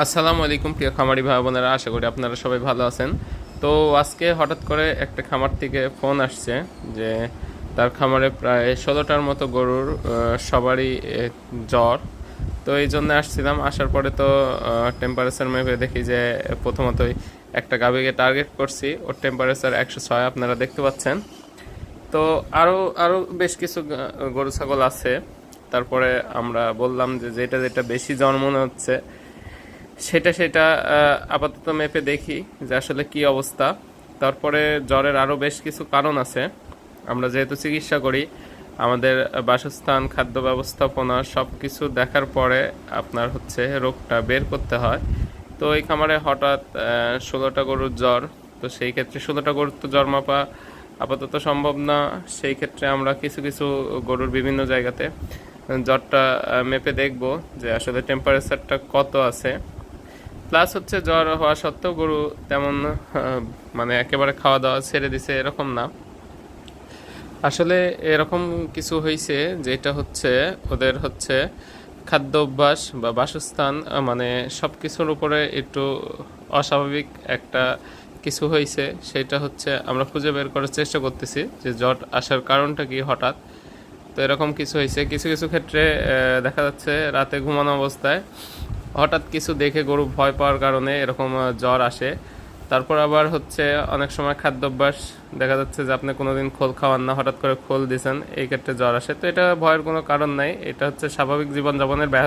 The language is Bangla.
আসসালামু আলাইকুম প্রিয় খামারি ভাই বোনেরা, আশা করি আপনারা সবাই ভালো আছেন। তো আজকে হঠাৎ করে একটা খামার থেকে ফোন আসছে যে তার খামারে প্রায় 16টার মতো গরুর সবারই জ্বর। তো এই জন্য আসছিলাম। আসার পরে তো টেম্পারেচার মেপে দেখি যে প্রথমতই একটা গাভীকে টার্গেট করছি, ওর টেম্পারেচার 106 আপনারা দেখতে পাচ্ছেন। তো আরও আরও বেশ কিছু গরু ছাগল আছে। তারপরে আমরা বললাম যে যেটা যেটা বেশি জ্বর মনে হচ্ছে সেটা সেটা আপাতত মেপে দেখি যে আসলে কি অবস্থা। তারপরে জ্বরের আরও বেশ কিছু কারণ আছে। আমরা যেহেতু চিকিৎসা করি, আমাদের বাসস্থান, খাদ্য ব্যবস্থাপনা সব কিছু দেখার পরে আপনার হচ্ছে রোগটা বের করতে হয়। তো এই খামারে হঠাৎ 16টা গরুর জ্বর। তো সেই ক্ষেত্রে 16টা গরুর তো জ্বর মাপা আপাতত সম্ভব না। সেই ক্ষেত্রে আমরা কিছু কিছু গরুর বিভিন্ন জায়গাতে জ্বরটা মেপে দেখব যে আসলে টেম্পারেচারটা কত আছে। প্লাস হচ্ছে জ্বর হওয়া সত্ত্বেও গরু তেমন মানে একেবারে খাওয়া দাওয়া ছেড়ে দিছে এরকম না। আসলে এরকম কিছু হয়েছে যেটা হচ্ছে ওদের হচ্ছে খাদ্য অভ্যাস বা বাসস্থান, মানে সব কিছুর উপরে একটু অস্বাভাবিক একটা কিছু হয়েছে। সেটা হচ্ছে আমরা খুঁজে বের করার চেষ্টা করতেছি যে জ্বর আসার কারণটা কি হঠাৎ। তো এরকম কিছু হয়েছে কিছু কিছু ক্ষেত্রে। দেখা যাচ্ছে রাতে ঘুমানো অবস্থায় হঠাৎ কিছু দেখে গরু ভয় পাওয়ার কারণে এরকম জ্বর আসে। তারপর আবার হচ্ছে অনেক সময় খাদ্যাভ্যাস, দেখা যাচ্ছে যে আপনি কোনোদিন খোল খাওয়ান না, হঠাৎ করে খোল দিছেন, এই ক্ষেত্রে জ্বর আসে। তো এটা ভয়ের কোনো কারণ নাই, এটা হচ্ছে স্বাভাবিক জীবনযাপনের ব্যাহত